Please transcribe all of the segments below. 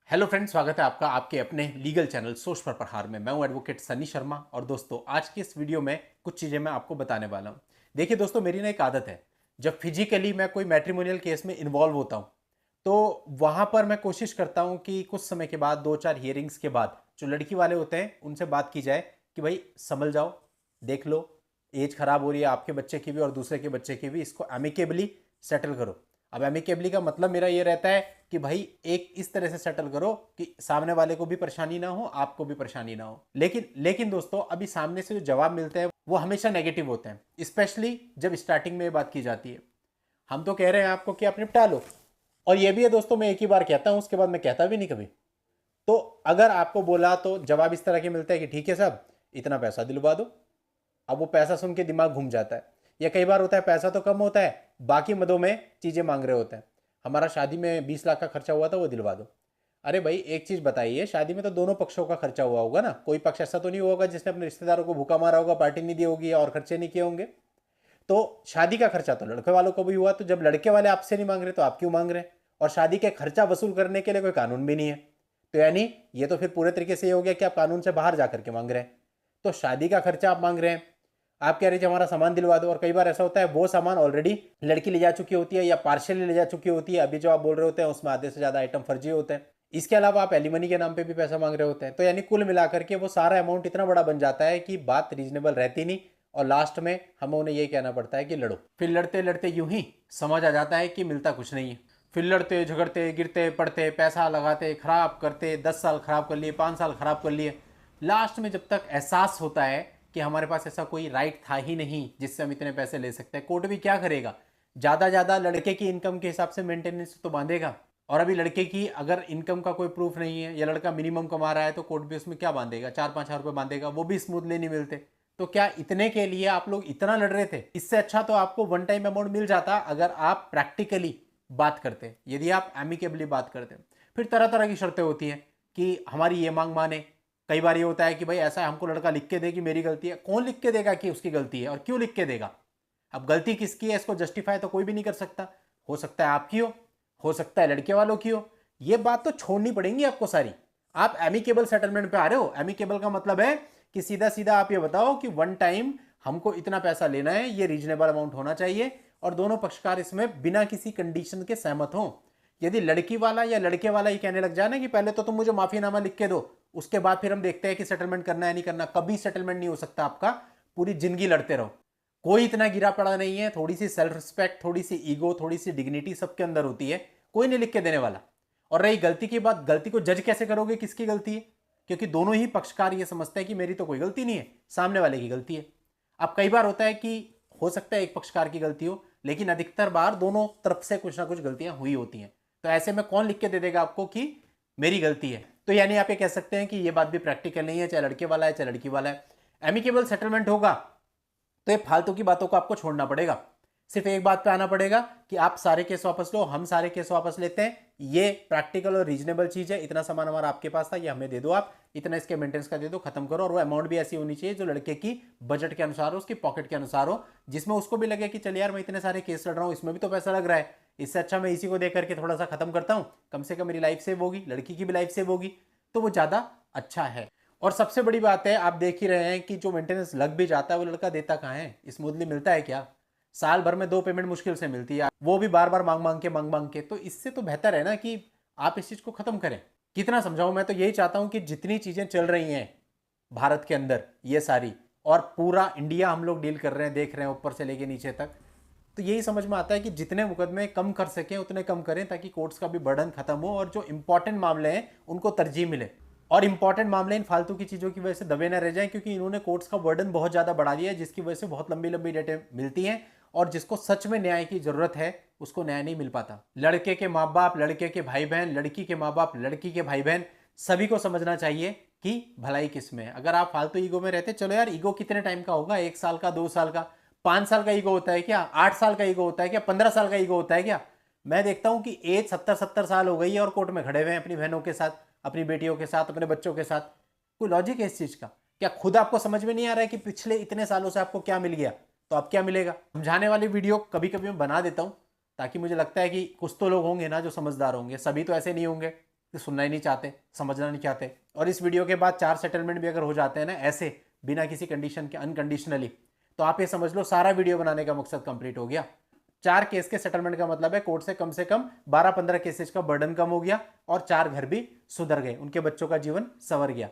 Hello friends, स्वागत है आपका आपके अपने लीगल चैनल सोच पर प्रहार में। मैं हूं एडवोकेट सनी शर्मा और दोस्तों आज की इस वीडियो में कुछ चीज़ें मैं आपको बताने वाला हूं। देखिए दोस्तों, मेरी ना एक आदत है, जब फिजिकली मैं कोई मैट्रिमोनियल केस में इन्वॉल्व होता हूं तो वहां पर मैं कोशिश करता हूं कि कुछ समय के बाद, दो चार हियरिंग्स के बाद, जो लड़की वाले होते हैं उनसे बात की जाए कि भाई संभल जाओ, देख लो, एज खराब हो रही है आपके बच्चे की भी और दूसरे के बच्चे की भी, इसको एमिकेबली सेटल करो। अब एमिकेबली का मतलब मेरा ये रहता है कि भाई एक इस तरह से सेटल करो कि सामने वाले को भी परेशानी ना हो, आपको भी परेशानी ना हो। लेकिन लेकिन दोस्तों, अभी सामने से जो जवाब मिलते हैं वो हमेशा नेगेटिव होते हैं, स्पेशली जब स्टार्टिंग में ये बात की जाती है। हम तो कह रहे हैं आपको कि आप निपटा लो, और ये भी है दोस्तों, मैं एक ही बार कहता हूं, उसके बाद मैं कहता भी नहीं कभी। तो अगर आपको बोला तो जवाब इस तरह के मिलता है कि ठीक है साहब, इतना पैसा दिलवा दो। अब वो पैसा सुन के दिमाग घूम जाता है। या कई बार होता है पैसा तो कम होता है, बाकी मदों में चीज़ें मांग रहे होते हैं। हमारा शादी में 20 लाख का खर्चा हुआ था, वो दिलवा दो। अरे भाई एक चीज़ बताइए, शादी में तो दोनों पक्षों का खर्चा हुआ होगा ना, कोई पक्ष ऐसा तो नहीं होगा जिसने अपने रिश्तेदारों को भूखा मारा होगा, पार्टी नहीं दी होगी और खर्चे नहीं किए होंगे। तो शादी का खर्चा तो लड़के वालों को भी हुआ, तो जब लड़के वाले आपसे नहीं मांग रहे तो आप क्यों मांग रहे हैं? और शादी के खर्चा वसूल करने के लिए कोई कानून भी नहीं है, तो यानी ये तो फिर पूरे तरीके से ये हो गया कि आप कानून से बाहर जाकर के मांग रहे हैं। तो शादी का खर्चा आप मांग रहे हैं, आप कह रहे थे हमारा सामान दिलवा दो, और कई बार ऐसा होता है वो सामान ऑलरेडी लड़की ले जा चुकी होती है या पार्शियली ले जा चुकी होती है, अभी जो आप बोल रहे होते हैं उसमें आधे से ज्यादा आइटम फर्जी होते हैं। इसके अलावा आप एलिमनी के नाम पे भी पैसा मांग रहे होते हैं, तो यानी कुल मिलाकर के वो सारा अमाउंट इतना बड़ा बन जाता है कि बात रीजनेबल रहती नहीं, और लास्ट में हमें उन्हें यही कहना पड़ता है कि लड़ो। फिर लड़ते लड़ते यूं ही समझ आ जाता है कि मिलता कुछ नहीं है। फिर लड़ते झगड़ते गिरते पड़ते पैसा लगाते खराब करते, 10 साल खराब कर लिए, 5 साल खराब कर लिए। लास्ट में जब तक एहसास होता है कि हमारे पास ऐसा कोई राइट था ही नहीं जिससे हम इतने पैसे ले सकते हैं, कोर्ट भी क्या करेगा, ज़्यादा ज़्यादा लड़के की इनकम के हिसाब से मेंटेनेंस तो बांधेगा। और अभी लड़के की अगर इनकम का कोई प्रूफ नहीं है या लड़का मिनिमम कमा रहा है तो कोर्ट भी उसमें क्या बांधेगा, 4-5 हज़ार रुपये बांधेगा, वो भी स्मूथली नहीं मिलते। तो क्या इतने के लिए आप लोग इतना लड़ रहे थे? इससे अच्छा तो आपको वन टाइम अमाउंट मिल जाता अगर आप प्रैक्टिकली बात करते, यदि आप एमिकेबली बात करते। फिर तरह तरह की शर्तें होती हैं कि हमारी ये मांग माने। कई बार ये होता है कि भाई ऐसा है, हमको लड़का लिख के दे कि मेरी गलती है। कौन लिख के देगा कि उसकी गलती है, और क्यों लिख के देगा? अब गलती किसकी है इसको जस्टिफाई तो कोई भी नहीं कर सकता। हो सकता है आपकी हो सकता है लड़के वालों की हो। ये बात तो छोड़नी पड़ेगी आपको सारी। आप एमिकेबल सेटलमेंट पे आ रहे हो। एमिकेबल का मतलब है कि सीधा सीधा आप ये बताओ कि वन टाइम हमको इतना पैसा लेना है, ये रीजनेबल अमाउंट होना चाहिए, और दोनों पक्षकार इसमें बिना किसी कंडीशन के सहमत हों। यदि लड़की वाला या लड़के वाला ही कहने लग जाए ना कि पहले तो तुम मुझे माफीनामा लिख के दो, उसके बाद फिर हम देखते हैं कि सेटलमेंट करना है नहीं करना, कभी सेटलमेंट नहीं हो सकता आपका। पूरी जिंदगी लड़ते रहो। कोई इतना गिरा पड़ा नहीं है। थोड़ी सी सेल्फ रिस्पेक्ट, थोड़ी सी ईगो, थोड़ी सी डिग्निटी सबके अंदर होती है। कोई नहीं लिख के देने वाला। और रही गलती की बात, गलती को जज कैसे करोगे किसकी गलती है? क्योंकि दोनों ही पक्षकार ये समझते हैं कि मेरी तो कोई गलती नहीं है, सामने वाले की गलती है। अब कई बार होता है कि हो सकता है एक पक्षकार की गलती हो, लेकिन अधिकतर बार दोनों तरफ से कुछ ना कुछ गलतियां हुई होती हैं। तो ऐसे में कौन लिख के दे देगा आपको कि मेरी गलती है? तो यानी आप ये कह सकते हैं कि ये बात भी प्रैक्टिकल नहीं है, चाहे लड़के वाला है चाहे लड़की वाला है। एमिकेबल सेटलमेंट होगा तो ये फालतू की बातों को आपको छोड़ना पड़ेगा। सिर्फ एक बात पे आना पड़ेगा कि आप सारे केस वापस लो, हम सारे केस वापस लेते हैं, ये प्रैक्टिकल और रीजनेबल चीज है। इतना सामान हमारा आपके पास था, ये हमें दे दो, आप इतना इसके मेंटेनेंस का दे दो, खत्म करो। और वो अमाउंट भी ऐसी होनी चाहिए जो लड़के की बजट के अनुसार हो, उसकी पॉकेट के अनुसार हो, जिसमें उसको भी लगे कि चल यार मैं इतने सारे केस लड़ रहा हूँ, इसमें भी तो पैसा लग रहा है, इससे अच्छा मैं इसी को देकर के थोड़ा सा खत्म करता हूँ, कम से कम मेरी लाइफ सेव होगी, लड़की की भी लाइफ सेव होगी, तो वो ज्यादा अच्छा है। और सबसे बड़ी बात है, आप देख ही रहे हैं कि जो मेंटेनेंस लग भी जाता है वो लड़का देता कहाँ है? स्मूथली मिलता है क्या? साल भर में 2 पेमेंट मुश्किल से मिलती है, वो भी बार बार मांग मांग के। तो इससे तो बेहतर है ना कि आप इस चीज को खत्म करें। कितना समझाऊं? मैं तो यही चाहता हूं कि जितनी चीजें चल रही हैं भारत के अंदर, ये सारी, और पूरा इंडिया हम लोग डील कर रहे हैं, देख रहे हैं ऊपर से लेके नीचे तक, तो यही समझ में आता है कि जितने मुकदमे कम कर सकें उतने कम करें, ताकि कोर्ट्स का भी बर्डन खत्म हो और जो इंपॉर्टेंट मामले हैं उनको तरजीह मिले। और इंपॉर्टेंट मामले इन फालतू की चीज़ों की वजह से दबे न रह जाएं, क्योंकि इन्होंने कोर्ट्स का बर्डन बहुत ज़्यादा बढ़ा दिया है, जिसकी वजह से बहुत लंबी लंबी डेटें मिलती हैं, और जिसको सच में न्याय की ज़रूरत है उसको न्याय नहीं मिल पाता। लड़के के माँ बाप, लड़के के भाई बहन, लड़की के माँ बाप, लड़की के भाई बहन, सभी को समझना चाहिए कि भलाई किस में है। अगर आप फालतू ईगो में रहते, चलो यार ईगो कितने टाइम का होगा, 1 साल का, 2 साल का, 5 साल का ईगो होता है क्या? 8 साल का ईगो होता है क्या? 15 साल का ईगो होता है क्या? मैं देखता हूं कि एज 70-70 साल हो गई है और कोर्ट में खड़े हुए हैं अपनी बहनों के साथ, अपनी बेटियों के साथ, अपने बच्चों के साथ। कोई लॉजिक है इस चीज का? क्या खुद आपको समझ में नहीं आ रहा है कि पिछले इतने सालों से आपको क्या मिल गया, तो अब क्या मिलेगा? समझाने वाली वीडियो कभी कभी मैं बना देता हूं, ताकि मुझे लगता है कि कुछ तो लोग होंगे ना जो समझदार होंगे, सभी तो ऐसे नहीं होंगे। कि सुनना ही नहीं चाहते, समझना नहीं चाहते। और इस वीडियो के बाद 4 सेटलमेंट भी अगर हो जाते हैं ना ऐसे, बिना किसी कंडीशन के, अनकंडीशनली, तो आप ये समझ लो सारा वीडियो बनाने का मकसद कंप्लीट हो गया। 4 केस के सेटलमेंट का मतलब है कोर्ट से कम 12-15 केसेज का बर्डन कम हो गया और 4 घर भी सुधर गए, उनके बच्चों का जीवन संवर गया।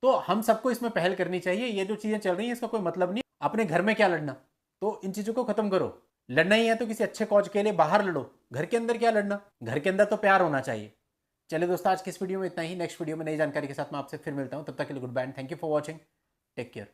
तो हम सबको इसमें पहल करनी चाहिए। ये जो चीजें चल रही हैं इसका कोई मतलब नहीं। अपने घर में क्या लड़ना, तो इन चीजों को खत्म करो। लड़ना ही है तो किसी अच्छे कॉज के लिए बाहर लड़ो, घर के अंदर क्या लड़ना। घर के अंदर तो प्यार होना चाहिए। चलिए दोस्तों, आज की इस वीडियो में इतना ही। नेक्स्ट वीडियो में नई जानकारी के साथ मैं आपसे फिर मिलता हूं। तब तक के लिए good bye, thank you for watching, take care.